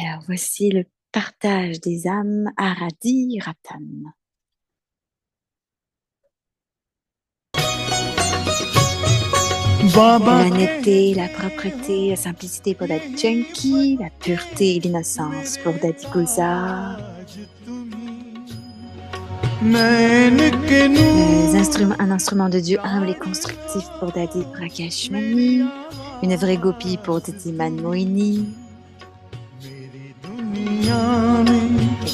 Alors voici le partage des âmes Aradi Ratan. La netteté, la propreté, la simplicité pour Daddy Junkie, la pureté et l'innocence pour Daddy Gulzar. Un instrument de Dieu humble et constructif pour Daddy Prakashmani, une vraie gopi pour Daddy Manmohini.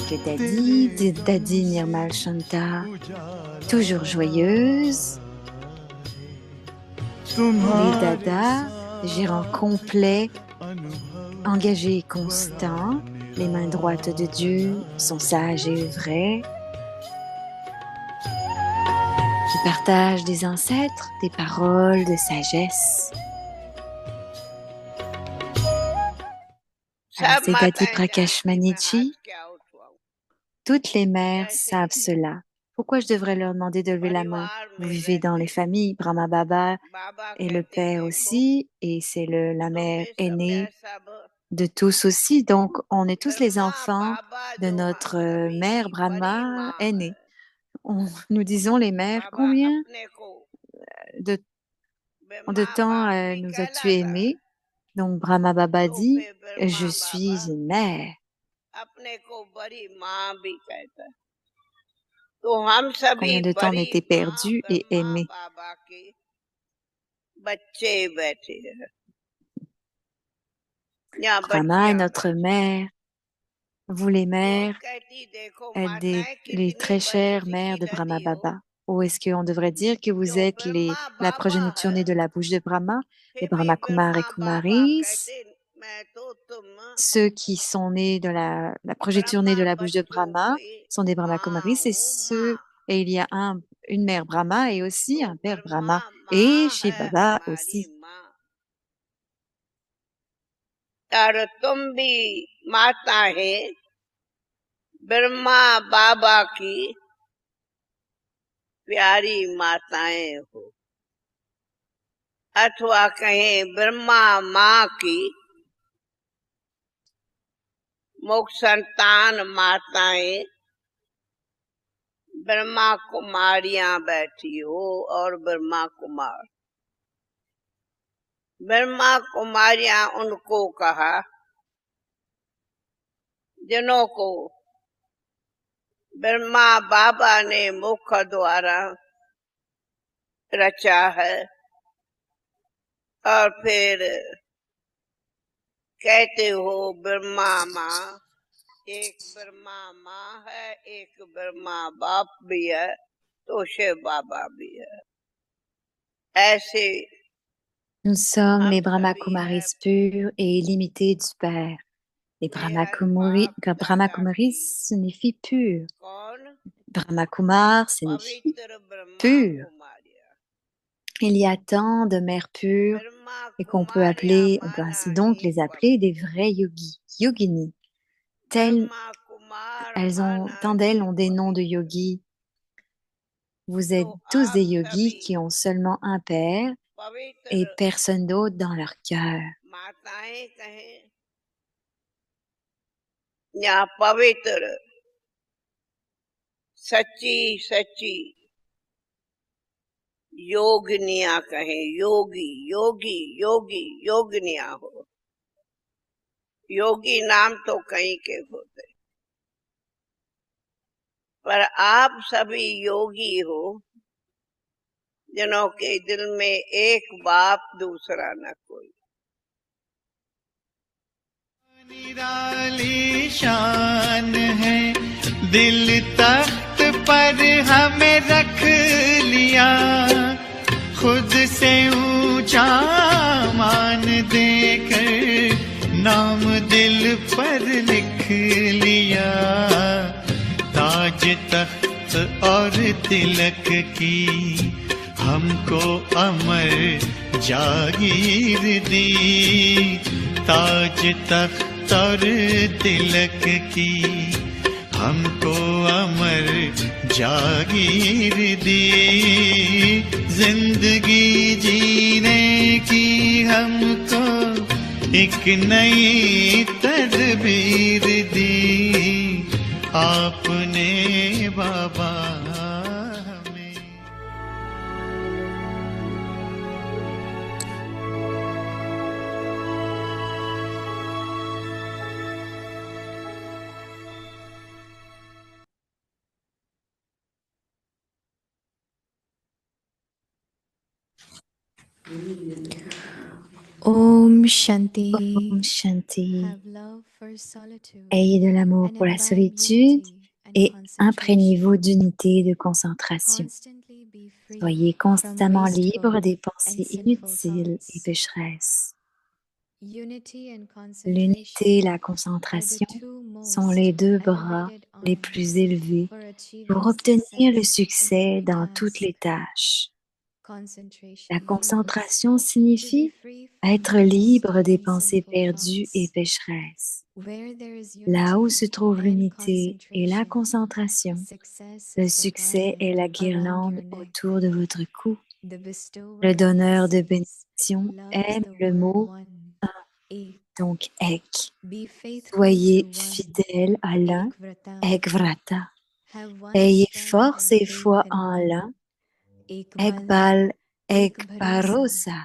Quelques Daddy Nirmal Shanta, toujours joyeuse. Les dadas, gérants complets, engagés et constants, les mains droites de Dieu sont sages et vrais. Qui partagent des ancêtres, des paroles de sagesse. C'est Daddy Prakashmanichi. Toutes les mères savent cela. Pourquoi je devrais leur demander de lever la main? Vous vivez dans les familles, Brahma Baba est le père aussi, et c'est la mère aînée de tous aussi. Donc, on est tous les enfants de notre mère Brahma aînée. Nous disons les mères, combien de temps nous as-tu aimés? Donc, Brahma Baba dit, je suis une mère. Combien de temps on était perdus et aimés? Brahma est notre mère. Vous les mères, les très chères mères de Brahma Baba. Ou est-ce qu'on devrait dire que vous êtes la progéniture née de la bouche de Brahma, les Brahma Kumar et Kumaris? Ceux qui sont nés de la progéniture née de la bouche de Brahma sont des Brahma Kumaris et il y a une mère Brahma et aussi un père Brahma et Shiv Baba aussi. Brahma बाबा की प्यारी माताएं हो अथवा कहें ब्रह्मा माँ की मुख संतान माताएं ब्रह्मा कुमारियां बैठी हो और ब्रह्मा कुमार ब्रह्मा कुमारियां उनको कहा जिन्हों को ब्रह्मा बाबा ने मुख द्वारा रचा है और फिर कहते हो ब्रह्मा माँ एक ब्रह्मा माँ है एक ब्रह्मा बाप भी है तो शिव बाबा भी है ऐसे Nous sommes les Brahma Kumaris purs et illimités du Père. Les Brahma Kumaris signifie pur. Brahma Kumar signifie pur. Il y a tant de mères pures et on peut ainsi donc les appeler des vrais yogis, yoginis. Tant d'elles ont des noms de yogis. Vous êtes tous des yogis qui ont seulement un père et personne d'autre dans leur cœur. या पवित्र सच्ची सच्ची योगिनियां कहें योगी योगी योगी योगिनियां हो योगी नाम तो कहीं के होते पर आप सभी योगी हो जिन्हों के दिल में एक बाप दूसरा न कोई निराली शान है दिल तख्त पर हमें रख लिया खुद से ऊंचा मान देकर नाम दिल पर लिख लिया ताज तख्त और तिलक की हमको अमर जागीर दी ताज तख्त और तिलक की हमको अमर जागीर दी जिंदगी जीने की हमको एक नई तदबीर दी आपने बाबा हमें। Om Shanti. Om Shanti. Have love for solitude. Ayez de l'amour pour la solitude et imprégnez-vous d'unité et de concentration. Soyez constamment libre des pensées inutiles et pécheresses. L'unité et la concentration sont les deux bras les plus élevés pour obtenir le succès dans toutes les tâches. La concentration signifie être libre des pensées perdues et pécheresses. Là où se trouve l'unité et la concentration, le succès est la guirlande autour de votre cou. Le donneur de bénédiction aime le mot un, donc ek. Soyez fidèle à l'un, ek vrata. Ayez force et foi en l'un, ek bal, ek parosa.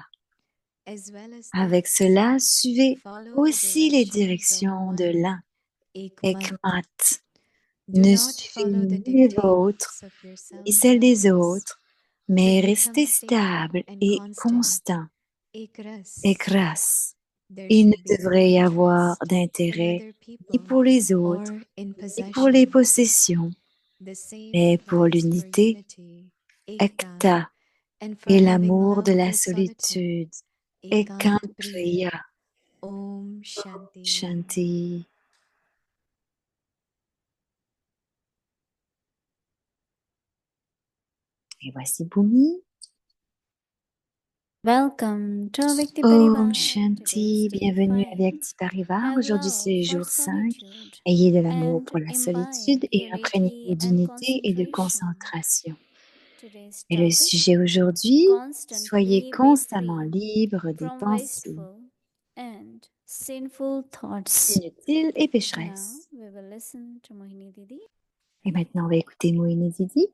Avec cela, suivez aussi les directions de l'un, ekmat. Ne suivez ni les vôtres, ni celles des autres, mais restez stable et constant, ekras. Il ne devrait y avoir d'intérêt ni pour les autres, ni pour les possessions, mais pour l'unité, ekta, et l'amour de la solitude, ekantriya. Om Shanti. Shanti. Et voici Bhumi. Welcome to Vyakti Parivar. Om Shanti, bienvenue à Vyakti Parivar. Aujourd'hui c'est le jour 5. Ayez de l'amour pour la solitude et imprégnez-vous d'unité et de concentration. Et le sujet aujourd'hui, soyez constamment libre des pensées inutiles et pécheresses. Et maintenant on va écouter Mohini Didi.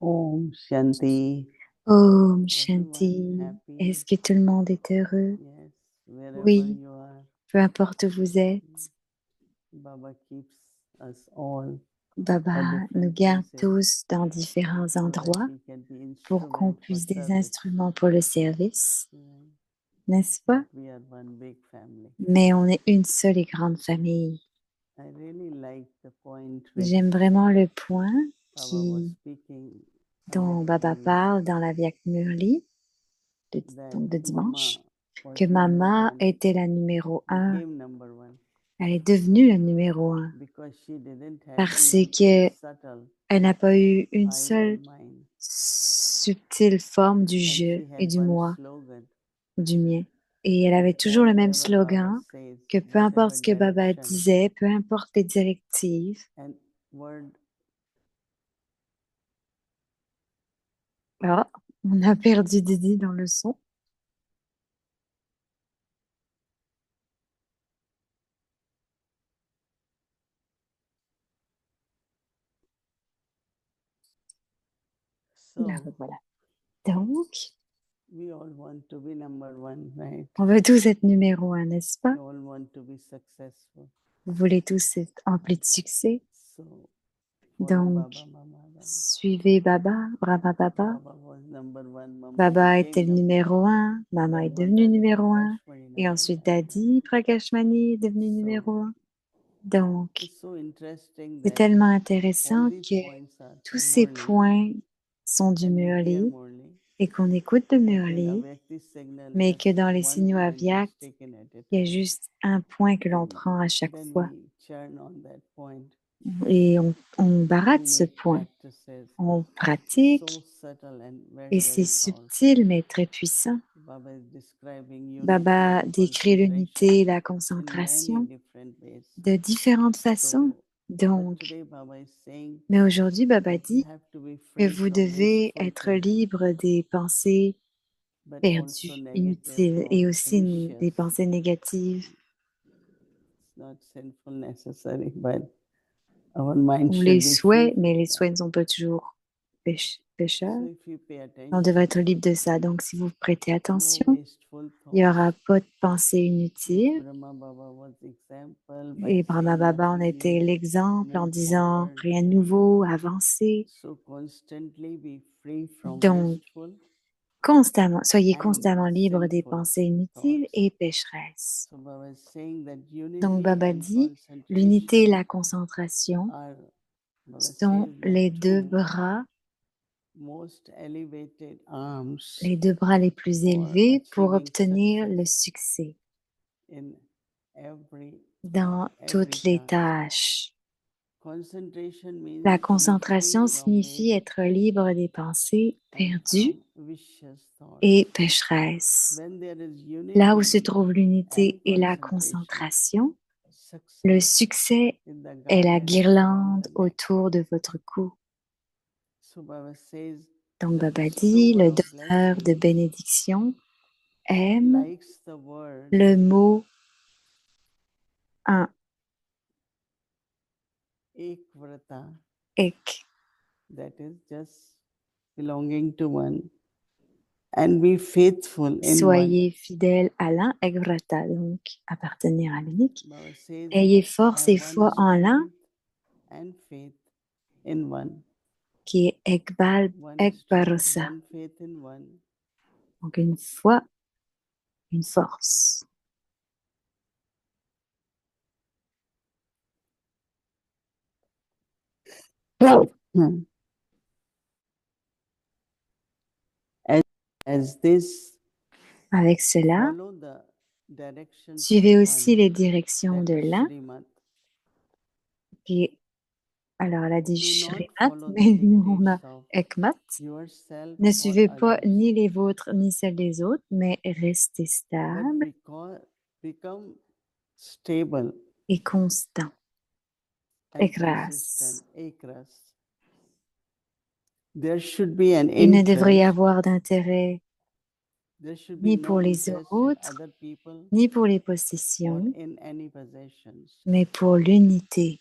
Om Shanti. Om Shanti. Est-ce que tout le monde est heureux? Oui, peu importe où vous êtes. Baba nous garde tous dans différents endroits pour qu'on puisse des instruments pour le service, n'est-ce pas? Mais on est une seule et grande famille. J'aime vraiment le point dont Baba parle dans la Vyak Murli, donc de dimanche, que Mama était la numéro 1. Elle est devenue la numéro 1 parce qu'elle n'a pas eu une seule subtile forme du je et du moi ou du mien. Et elle avait toujours le même slogan que peu importe ce que Baba disait, peu importe les directives, ah, on a perdu Didi dans le son. Là, voilà. Donc, on veut tous être numéro 1, n'est-ce pas? Vous voulez tous être emplis de succès. Donc, suivez Baba, Brahma Baba. Baba était le numéro 1, Mama est devenue numéro 1, et ensuite Daddy Prakashmani est devenu numéro 1. Donc, c'est tellement intéressant que tous ces points sont du Murli et qu'on écoute le Murli, mais que dans les signaux avyakt, il y a juste un point que l'on prend à chaque fois. Et on barate ce point, on pratique, et c'est subtil mais très puissant. Baba décrit l'unité et la concentration de différentes façons. Donc, mais aujourd'hui, Baba dit que vous devez être libre des pensées perdues, inutiles et aussi des pensées négatives ou les souhaits, mais les souhaits ne sont pas toujours pécheurs. On devrait être libre de ça. Donc, si vous prêtez attention, il n'y aura pas de pensée inutile. Et Brahma Baba en était l'exemple en disant rien de nouveau, avancez. Donc, soyez constamment libre des pensées inutiles et pécheresses. Donc, Baba dit, l'unité et la concentration sont les deux bras les plus élevés pour obtenir le succès dans toutes les tâches. La concentration signifie être libre des pensées perdues et pécheresses. Là où se trouve l'unité et la concentration, le succès est la guirlande autour de votre cou. Donc Baba dit, le donneur de bénédiction aime le mot un, ek, soyez fidèles à l'un, ekvrata, donc appartenir à l'unique. Ayez force et foi en l'un, qui est ekbarosa. Donc une foi, une force. Avec cela, suivez aussi les directions de l'un, qui est, alors elle a dit Shrimat, mais nous on a Ekmat. Ne suivez pas ni les vôtres ni celles des autres, mais restez stable et constant. Ekras. Il ne devrait y avoir d'intérêt ni pour les autres, ni pour les possessions, mais pour l'unité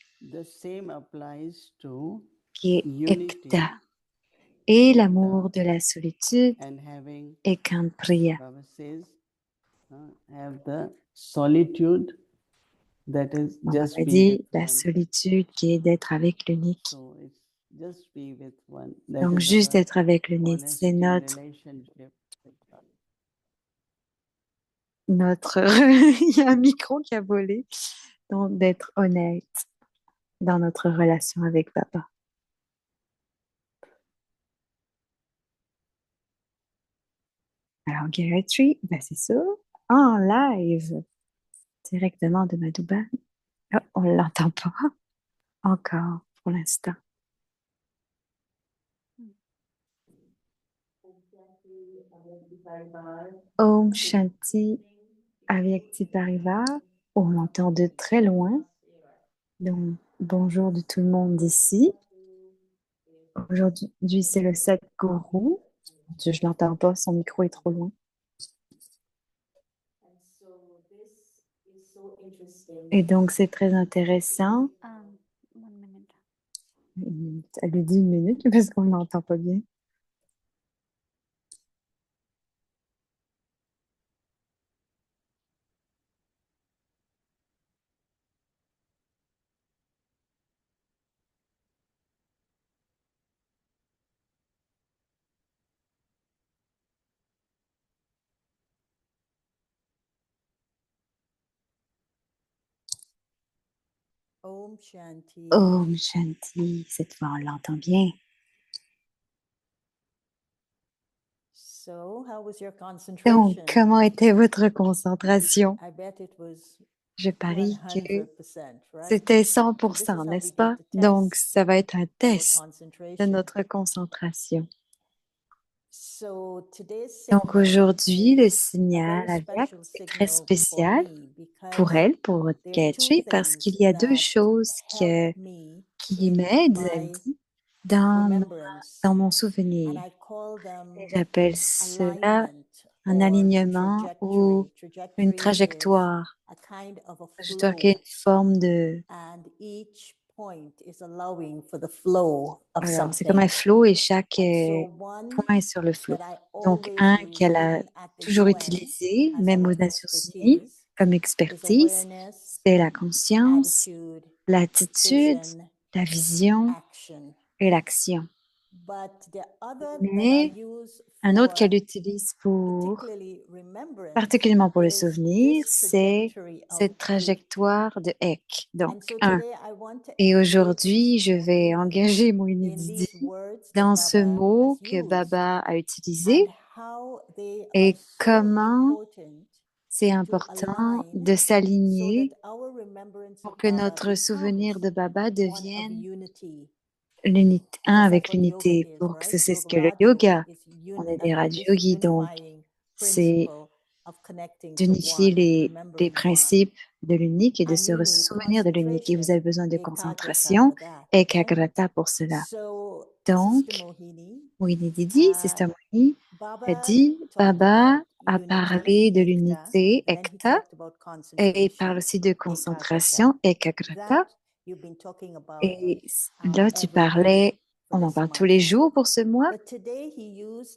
qui est Ekta et l'amour de la solitude et Kanpriya. On a dit la solitude qui est d'être avec l'unique. Donc juste être avec l'unique, c'est notre il y a un micro qui a volé. Donc d'être honnête dans notre relation avec Papa. Alors Gayatri, ben c'est ça, en live, directement de Madhouban. Oh, on ne l'entend pas encore pour l'instant. Om Shanti Avyakti Parivar. On l'entend de très loin. Donc, bonjour de tout le monde d'ici. Aujourd'hui, c'est le Sadhguru. Je ne l'entends pas, son micro est trop loin. Et donc, c'est très intéressant. Elle lui dit 1 minute parce qu'on ne l'entend pas bien. Om Shanti. Om Shanti, cette fois on l'entend bien. So, how was your concentration? Donc, comment était votre concentration? I bet it was Je parie que 100%, right? c'était 100%, n'est-ce pas? Donc, ça va être un test de notre concentration. Donc aujourd'hui, le signal aviaque est très spécial pour elle, pour Gayatri, parce qu'il y a deux choses qui m'aident, elle dit, dans mon souvenir. Et j'appelle cela un alignement ou une trajectoire. Je dois qu'il y ait une forme de... Alors, c'est comme un flow et chaque point est sur le flow. Donc, un qu'elle a toujours utilisé, même aux Nations Unies, comme expertise, c'est la conscience, l'attitude, la vision et l'action. Mais un autre qu'elle utilise particulièrement pour le souvenir, c'est cette trajectoire de Ek. Donc, un. Et aujourd'hui, je vais engager Moini Didi dans ce mot que Baba a utilisé et comment c'est important de s'aligner pour que notre souvenir de Baba devienne un avec l'unité, pour que c'est ce que le yoga, on est des Raj Yogis, donc c'est d'unifier les principes de l'unique et de se souvenir de l'unique. Et vous avez besoin de concentration et Ekagrata pour cela. Donc, Mohini Didi, Sister Mohini, a dit, Baba a parlé de l'unité, Ekta, et il parle aussi de concentration, Ekagrata. Et là, tu parlais, on en parle tous les jours pour ce mois,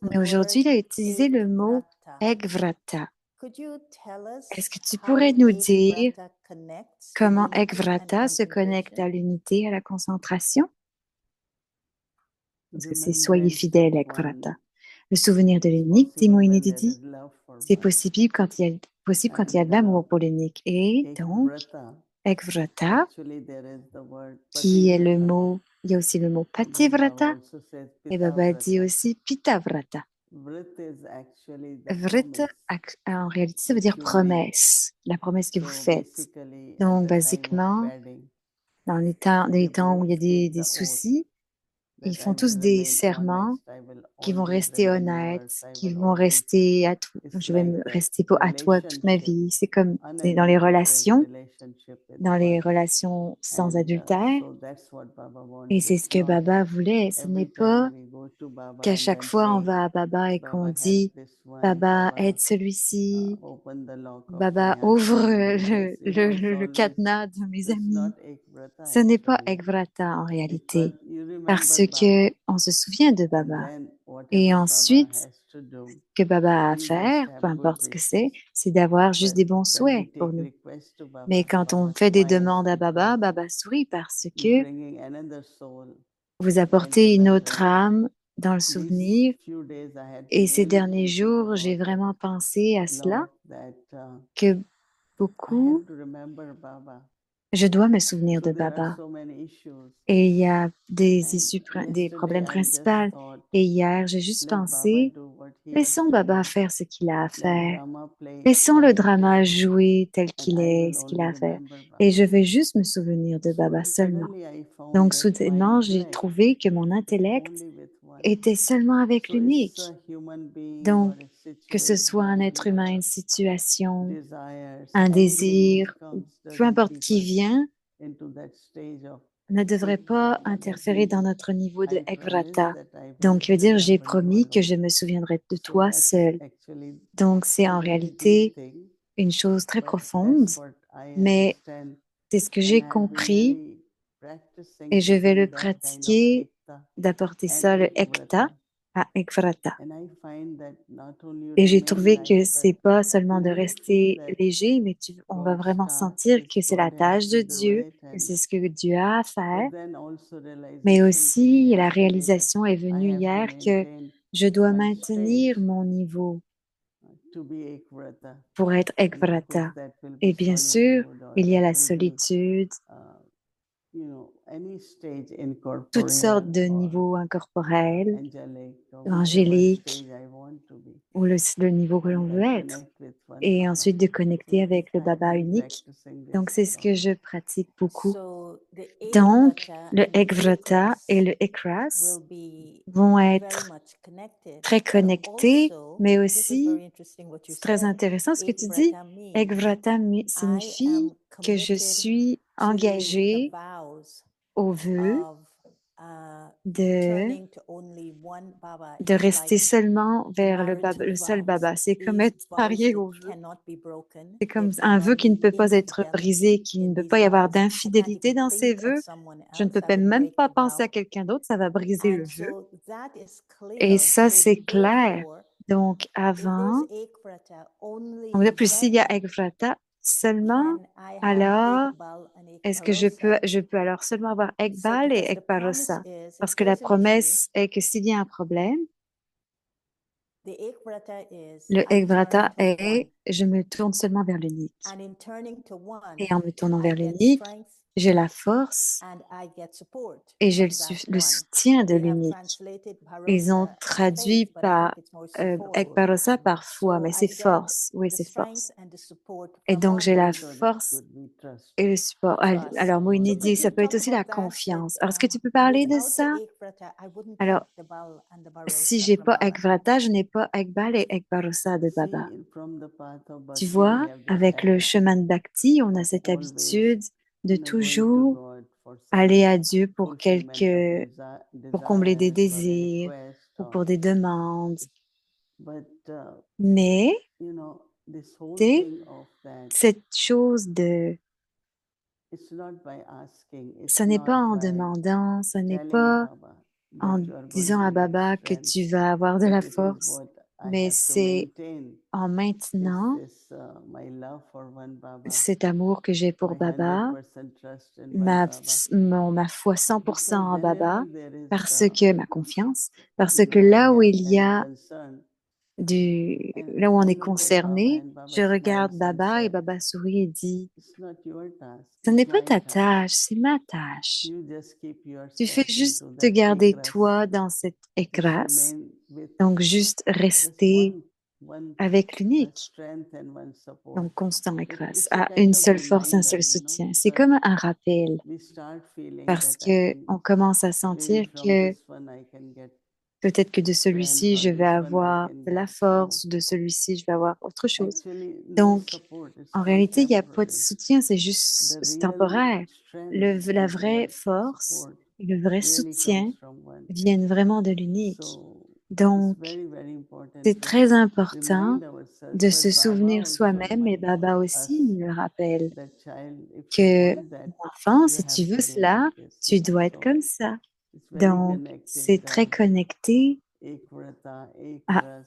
mais aujourd'hui, il a utilisé le mot Ekvrata. Est-ce que tu pourrais nous dire comment Ekvrata se connecte à l'unité, à la concentration? Parce que c'est soyez fidèle, Ekvrata. Le souvenir de l'unique, dit Mohini Didi, c'est possible quand il y a de l'amour pour l'unique. Et donc, Ekvrata, qui est le mot, il y a aussi le mot Pativrata, et Baba dit aussi Pitavrata. Vrita, en réalité, ça veut dire promesse, la promesse que vous faites. Donc, basiquement, dans les temps où il y a des soucis, ils font tous des serments qui vont rester honnêtes, qui vont rester à toi. Je vais me rester à toi toute ma vie. C'est comme dans dans les relations sans adultère. Et c'est ce que Baba voulait. Ce n'est pas qu'à chaque fois on va à Baba et qu'on dit Baba aide celui-ci, Baba ouvre le cadenas de mes amis. Ce n'est pas Ekvrata en réalité, parce que on se souvient de Baba. Et ensuite, ce que Baba a à faire, peu importe ce que c'est d'avoir juste des bons souhaits pour nous. Mais quand on fait des demandes à Baba, Baba sourit parce que vous apportez une autre âme dans le souvenir. Et ces derniers jours, j'ai vraiment pensé à cela, que beaucoup, je dois me souvenir de Baba. Et il y a des problèmes principaux. Et hier, j'ai juste pensé, laissons Baba faire ce qu'il a à faire. Laissons le drama jouer tel qu'il est, ce qu'il a à faire. Et je vais juste me souvenir de Baba seulement. Donc, soudainement, j'ai trouvé que mon intellect était seulement avec l'unique. Donc, que ce soit un être humain, une situation, un désir, peu importe qui vient, ne devrait pas interférer dans notre niveau de Ekvrata. Donc, il veut dire, j'ai promis que je me souviendrai de toi seul. Donc, c'est en réalité une chose très profonde, mais c'est ce que j'ai compris et je vais le pratiquer, d'apporter ça, le Ekta, à Ekvrata. Et j'ai trouvé que c'est pas seulement de rester léger, mais on va vraiment sentir que c'est la tâche de Dieu, que c'est ce que Dieu a à faire. Mais aussi, la réalisation est venue hier que je dois maintenir mon niveau pour être Ekvrata. Et bien sûr, il y a la solitude, toutes sortes de niveaux incorporels, angéliques, ou le niveau que l'on veut être, et ensuite de connecter avec le Baba unique. Donc, c'est ce que je pratique beaucoup. Donc, le Ekvrata et le Ekras vont être très connectés, mais aussi, c'est très intéressant ce que tu dis, Ekvrata signifie que je suis engagée au vœu de rester seulement vers le seul Baba. C'est comme être marié au vœu. C'est comme un vœu qui ne peut pas être brisé, qui ne peut pas y avoir d'infidélité dans ces vœux. Je ne peux même pas penser à quelqu'un d'autre, ça va briser le vœu. Et ça, c'est clair. Donc, avant, en plus, s'il y a Ekvrata seulement, alors, est-ce que je peux alors seulement avoir Ekbal et Ekbarosa? Parce que la promesse est que s'il y a un problème, le Ekvrata est je me tourne seulement vers l'unique. Et en me tournant vers l'unique, j'ai la force et j'ai le soutien de l'unique. Ils ont traduit par Ekbarosa par foi, mais c'est force. Oui, c'est force. Et donc, j'ai la force et le support. Alors, Moïni dit, ça peut être aussi la confiance. Alors, est-ce que tu peux parler de ça? Alors, si j'ai pas Ekvrata, je n'ai pas Ekbal et Ekbarosa de Baba. Tu vois, avec le chemin de Bhakti, on a cette habitude de toujours aller à Dieu pour combler des désirs ou pour des demandes. Mais, cette chose ce n'est pas en demandant, ce n'est pas en disant à Baba que tu vas avoir de la force, mais c'est en maintenant cet amour que j'ai pour Baba, ma foi 100% en Baba, ma confiance, parce que là où il y a là où on est concerné, je regarde Baba et Baba sourit et dit, ce n'est pas ta tâche, c'est ma tâche. Tu fais juste te garder toi dans cette écrase. Donc, juste rester avec l'unique. Donc, constant écrase. À une seule force, un seul soutien. C'est comme un rappel. Parce que on commence à sentir que peut-être que de celui-ci, je vais avoir de la force, de celui-ci, je vais avoir autre chose. Donc, en réalité, il n'y a pas de soutien, c'est temporaire. La vraie force et le vrai soutien viennent vraiment de l'unique. Donc, c'est très important de se souvenir soi-même, et Baba aussi nous le rappelle, que enfant, si tu veux cela, tu dois être comme ça. Donc, c'est très connecté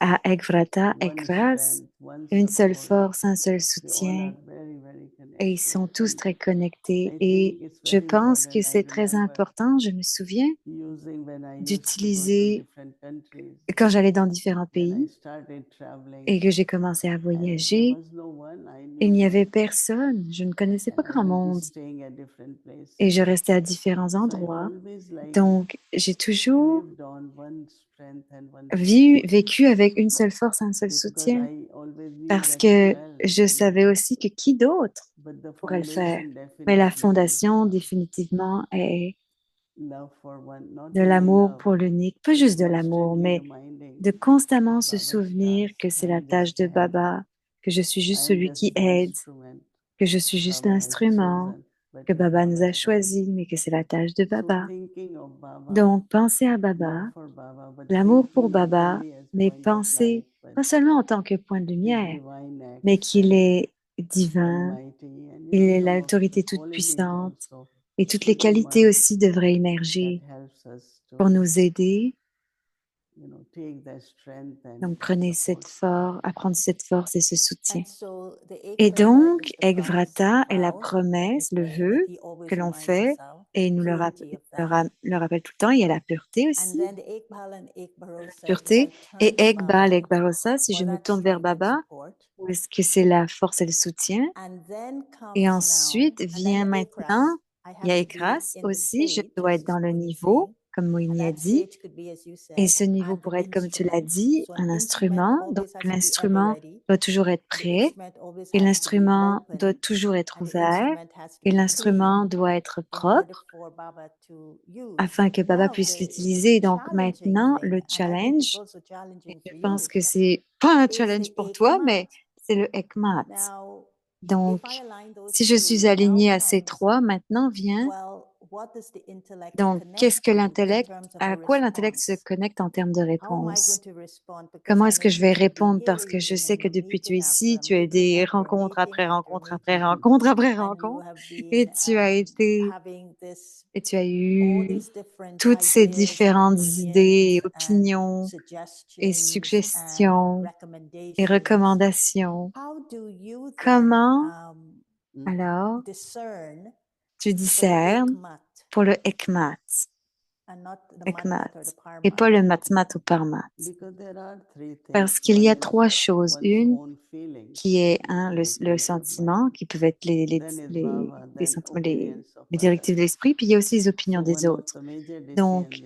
à Ekvrata, Ekras, une seule force, un seul soutien, et ils sont tous très connectés. Et je pense que c'est très important, je me souviens d'utiliser, quand j'allais dans différents pays et que j'ai commencé à voyager, il n'y avait personne, je ne connaissais pas grand monde et je restais à différents endroits. Donc, j'ai toujours vécu avec une seule force, un seul soutien, parce que je savais aussi que qui d'autre pourrait le faire. Mais la fondation, définitivement, est de l'amour pour l'unique, pas juste de l'amour, mais de constamment se souvenir que c'est la tâche de Baba, que je suis juste celui qui aide, que je suis juste l'instrument, que Baba nous a choisis, mais que c'est la tâche de Baba. Donc, pensez à Baba, l'amour pour Baba, mais pensez pas seulement en tant que point de lumière, mais qu'il est divin, il est l'autorité toute puissante, et toutes les qualités aussi devraient émerger pour nous aider. Donc, apprendre cette force et ce soutien. Et donc, Ekvrata est la promesse, le vœu que l'on fait, et il nous le rappelle tout le temps. Il y a la pureté aussi. Pureté. Et Ekbal, Ekbarosa, si je me tourne vers Baba, est-ce que c'est la force et le soutien? Et ensuite vient maintenant Il y a Ekras aussi, je dois être dans le niveau, comme Moïni a dit. Et ce niveau pourrait être, comme tu l'as dit, un instrument. Donc, l'instrument doit toujours être prêt et l'instrument doit toujours être ouvert et l'instrument doit être propre afin que Baba puisse l'utiliser. Donc, maintenant, le challenge, et je pense que c'est pas un challenge pour toi, mais c'est le Ekmat. Donc, si je suis alignée à ces trois, maintenant vient, donc, qu'est-ce que l'intellect, à quoi l'intellect se connecte en termes de réponse? Comment est-ce que je vais répondre? Parce que je sais que depuis que tu es ici, tu as eu des rencontres après rencontres après rencontres après rencontres, et tu as été, et tu as eu toutes ces différentes idées, opinions et suggestions et recommandations. Comment, alors, tu discernes pour le Ekmat, et pas le Matmat ou Parmat? Parce qu'il y a trois choses. Une qui est le sentiment, qui peuvent être les sentiments, les directives de l'esprit, puis il y a aussi les opinions des autres. Donc,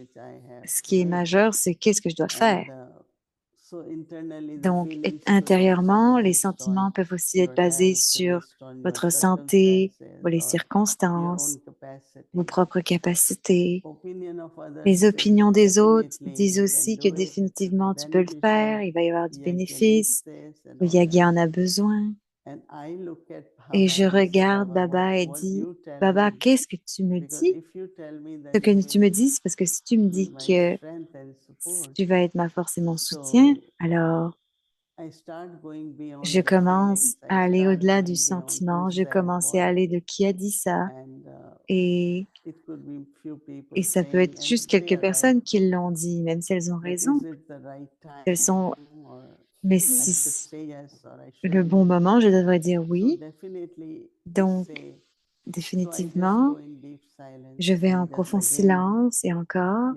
ce qui est majeur, c'est qu'est-ce que je dois faire. Donc, intérieurement, les sentiments peuvent aussi être basés sur votre santé, ou les circonstances, vos propres capacités. Les opinions des autres disent aussi que définitivement tu peux le faire, il va y avoir du bénéfice, le Yagi en a besoin. Et je regarde Baba et dis, Baba, qu'est-ce que tu me dis? Ce que tu me dis, c'est parce que si tu me dis que tu vas être ma force et mon soutien, alors je commence à aller au-delà du sentiment, je commence à aller de qui a dit ça. Et ça peut être juste quelques personnes qui l'ont dit, même si elles ont raison. Elles sont, mais si le bon moment, je devrais dire oui. Donc, définitivement, je vais en profond silence et encore,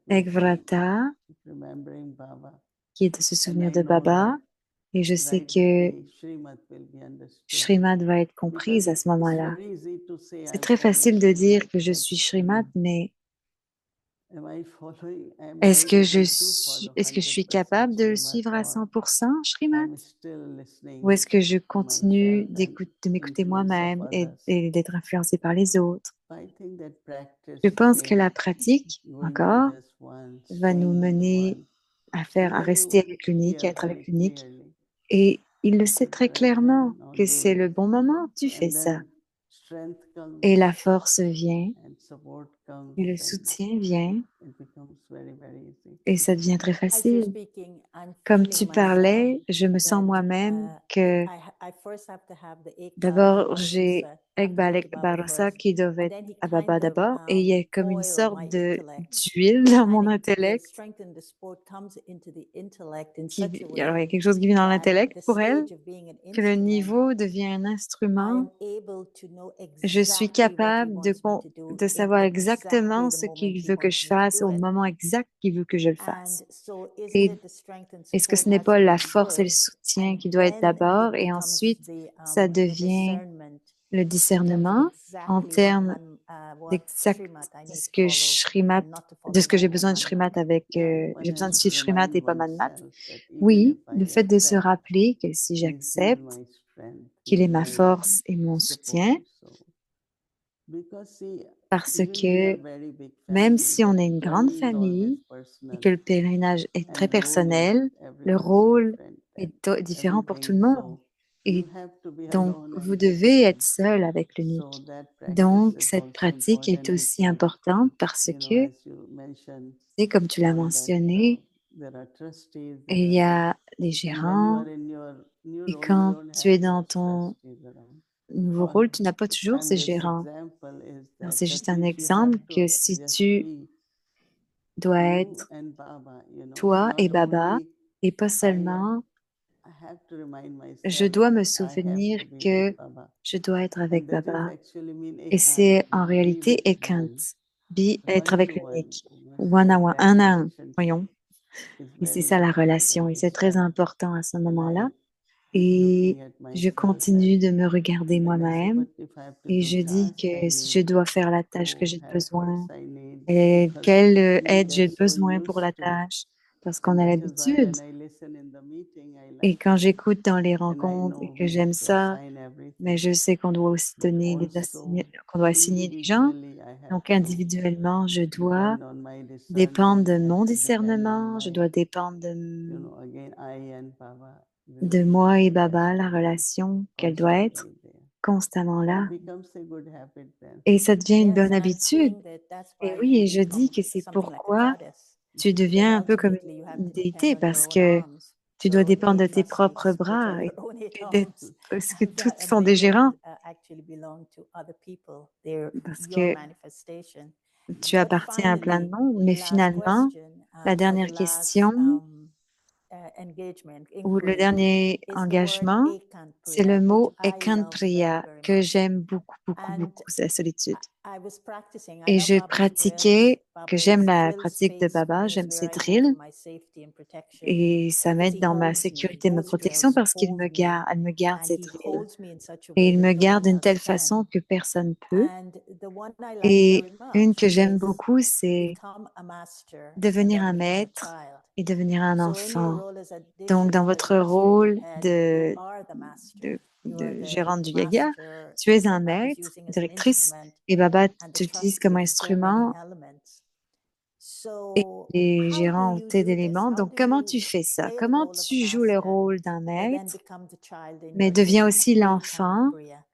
Ekvrata, qui est de se souvenir de Baba, et je sais que Shrimad va être comprise à ce moment-là. C'est très facile de dire que je suis Shrimad, mais est-ce que je suis capable de le suivre à 100%, Shrimad? Ou est-ce que je continue de m'écouter moi-même et d'être influencé par les autres? Je pense que la pratique, encore, va nous mener à rester avec l'unique, à être avec l'unique. Et il le sait très clairement que c'est le bon moment, tu fais ça. Et la force vient, et le soutien vient, et ça devient très facile. Comme tu parlais, je me sens moi-même que d'abord, j'ai Ekbalek Barasa qui doit être à Baba d'abord, et il y a comme une sorte d'huile dans mon intellect. Alors, il y a quelque chose qui vient dans l'intellect pour elle, que le niveau devient un instrument. Je suis capable de savoir exactement ce qu'il veut que je fasse au moment exact qu'il veut que je le fasse. Et est-ce que ce n'est pas la force et le soutien qui doit être d'abord et ensuite ça devient le discernement en termes d'exact de ce que de ce que j'ai besoin de Shrimat avec, j'ai besoin de suivre Shrimat et pas Manmat. Oui, le fait de se rappeler que si j'accepte qu'il est ma force et mon soutien, parce que même si on est une grande famille et que le pèlerinage est très personnel, le rôle est différent pour tout le monde. Et donc, vous devez être seul avec l'unique. Donc, cette pratique est aussi importante parce que, c'est comme tu l'as mentionné, il y a les gérants et quand tu es dans ton nouveau rôle, tu n'as pas toujours ces gérants. C'est juste un exemple que si tu dois être toi et Baba et pas seulement, je dois me souvenir que je dois être avec Baba. Et c'est en réalité Ekant, être avec l'unique, one à one, un à un, voyons. Et c'est ça la relation et c'est très important à ce moment-là. Et looking at je myself continue de me regarder and then I say, moi-même but if I have to et do je dis task, I que si je need dois faire la tâche que who j'ai helpers, besoin, I need, et because quelle we aide get j'ai so besoin pour la used to. tâche, parce qu'on And a that is why l'habitude. when I listen in the meeting, I Et like quand it. j'écoute dans les And I rencontres et know que we have j'aime to ça, assign mais everything. je sais qu'on doit aussi But donner also, qu'on doit assigner des gens. individually, I have Donc to individuellement, je dois depend on my dépendre discernment, de I have mon to depend on discernement, je my, dois dépendre again, I and Baba de moi et relationship Baba, has la to be relation, qu'elle doit être constantly there. constamment And là. it becomes a good habit then. Et ça devient une Yes, bonne and I'm habitude. seeing that that's Et why oui, you et je dis become que c'est something like a pourquoi goddess, tu because deviens un peu comme ultimately you have une to depend déité, on your parce own que arms. tu dois So dépendre de tes 8 propres muscles with bras your own 8 et arms. parce que tous And sont they des don't gérants, actually belong to other people. They're parce your que manifestation. tu But appartiens à plein de finally, monde. Mais the last finalement, question la or the dernière last question engagement, ou le inquiry, dernier is the word engagement, c'est le ekantpriya, which mot I love very, Ekanpriya very que much. j'aime beaucoup, beaucoup, And beaucoup, c'est la solitude. I was practicing. I Et love je Baba's drills. pratiquais, que j'aime Baba's la drill pratique de space for Baba, me is j'aime where ses I go for drills my safety and protection et ça because m'aide he dans ma holds me. sécurité, ma Those protection drills parce hold me, elle me garde and ces he drills. holds me in such a Et way il that me no garde one d'une else telle can. façon que personne peut. And the one I like Et very une much que j'aime is beaucoup, c'est become a master and devenir then un become a maître child. et devenir un So in your enfant. role as a Donc, dans Dikshita, as votre the spiritual rôle head, you are the master. You are de the gérante du Yaga, master tu es un that Baba is maître, using as an directrice, instrument, et Baba and the t'utilise comme trustee of so many instrument elements. et So les how do gérants ont you tes do this? éléments. How Donc, do comment tu you fais ça? play the Comment role of a tu joues le master, rôle d'un but then maître, become the child in mais your deviens own aussi Ekant l'enfant Priya?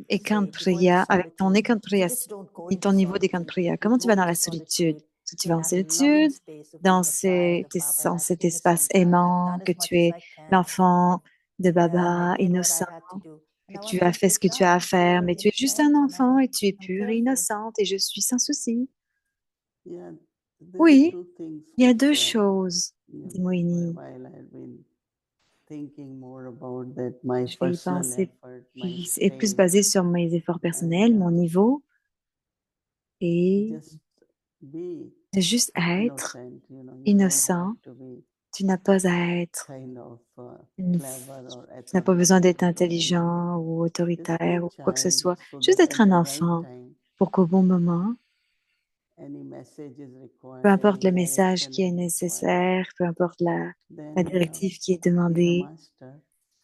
Ekant Say, you go into Priya, avec ton solitude. Ekant You Priya, just don't go et into ton niveau d'Ekant solitude. Priya. You Comment tu go vas dans la into solitude? solitude Si tu in vas en that loving solitude, space of dans being a child of Baba, dans that cet espace innocent child. I've aimant, done que as tu much as es I can. l'enfant de And I Baba, did what I innocent, had to do. And que now I'm tu as fait ce just que tu as à now faire, pure, mais tu es juste un innocent, and enfant et tu es I'm pure et carefree. innocente et je suis sans souci. Yeah, there are Oui, two things il y a which, deux choses, dit for a Moïni. while I have been thinking more about that, my Je vais y personal penser, effort, my qui est plus state, basé sur mes efforts and personnels, mon niveau, et just be de juste être innocent. You don't have innocent. to be Tu n'as pas à être kind of une clever or Tu n'as pas besoin d'être authoritative or anything. intelligent ou Just be autoritaire a ou quoi que ce child soit. so Juste that être at un the right enfant time, pour qu'au bon moment, any message is peu required, any importe le message direction qui est is required, nécessaire, peu importe la then directive qui est be the demandée, master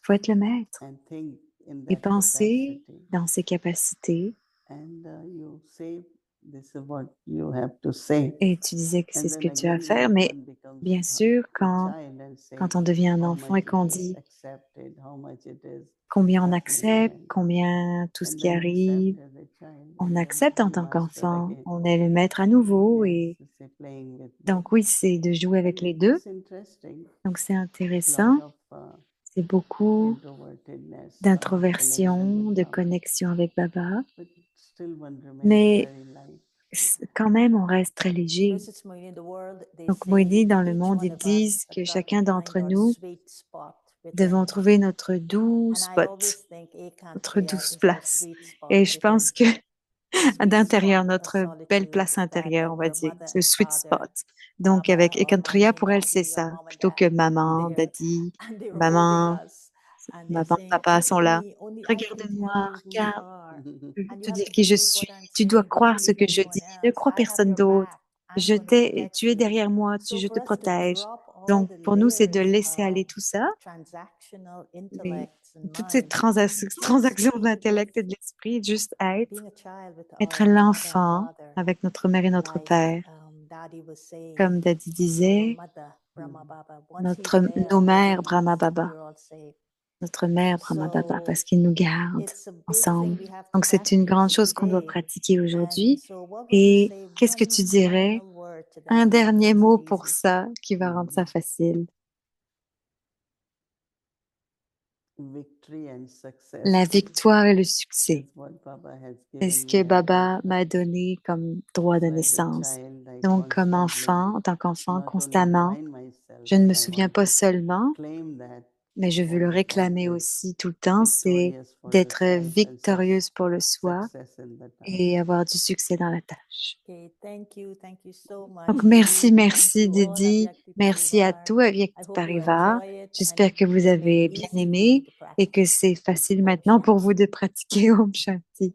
faut être le maître and think in et that penser capacity. dans ses capacités. And you say, this is what you have to say. Et tu disais que c'est And ce then que tu as à again, faire, when mais one becomes bien sûr, a child and say quand on devient un how enfant much et qu'on it is dit accepted, how much it is combien on happening, accepte, combien tout ce and qui then accept arrive, as a child, on and then accepte en be tant master qu'enfant, again. on est le maître à nouveau Yes, et say playing with both. donc oui, c'est de jouer avec And les it deux. is interesting. Donc c'est Lot intéressant. of C'est beaucoup introvertedness, connection d'introversion, with de Baba, connexion avec Baba, but still one remains mais very light. quand même, on reste très léger. Mrs. Moini, in the world, they Donc, Moïdi, say dans le each monde, one ils of us disent has que got to chacun find d'entre our nous sweet spot devons within. trouver notre doux And I spot, always think Ekant notre Priya douce is our place. sweet spot Et je within. pense que The sweet d'intérieur, spot of notre belle solitude place that intérieure, on va your dire, mother le and sweet father, spot. Donc, Baba avec or Ekantria, mommy, pour elle, c'est daddy, your ça, mom and plutôt que dad are maman, there daddy, and they're holding maman, us and they're maman, saying, papa look sont at là. me, only I can tell Regarde-moi, you who you regarde. are. Je veux And you te have dire to qui je believe what suis. I'm Tu dois saying. Don't croire ce believe que je anyone dis. Ne else. crois I have personne your d'autre. back. I'm going to protect Tu es you. derrière moi, So je for te us to protège. drop all Donc, the pour nous, c'est de layers laisser of aller tout ça, transactional les- intellects and toutes ces mind and just transactions de be with l'intellect et de l'esprit, juste being a child with être our mother and l'enfant father, avec notre mère et notre like père. Daddy was saying, Comme Daddy our disait, mother, Brahma Baba. Once he's there, nos I mères believe Brahma Baba, we're all safe. notre mère Brahma Baba, So parce qu'ils nous gardent it's a big thing ensemble. we have to Donc, c'est une grande practice chose qu'on doit today. pratiquer And aujourd'hui. so, what would you Et say qu'est-ce que one tu dirais? final word to that Un to make dernier it mot pour easy? ça qui va rendre ça facile. Victory and success La victoire et le succès. is what Baba has C'est ce given que me at Baba birth. m'a donné comme droit de So as a naissance. child, I Donc, comme constantly enfant, en tant qu'enfant, not only constamment, remind myself, je ne but me I souviens want pas to seulement claim that mais je veux le réclamer aussi tout le temps, c'est d'être victorieuse pour le soi et avoir du succès dans la tâche. Okay, thank you so much. Donc, merci, Didi. merci Thank you all, Didi. Avyakti Merci à Parivar. tout, Avyakti I hope you Parivar. enjoy it and J'espère que vous it's avez made bien easy for you aimé to et que practice. c'est facile Om maintenant pour vous Shanti. de pratiquer Om Shanti.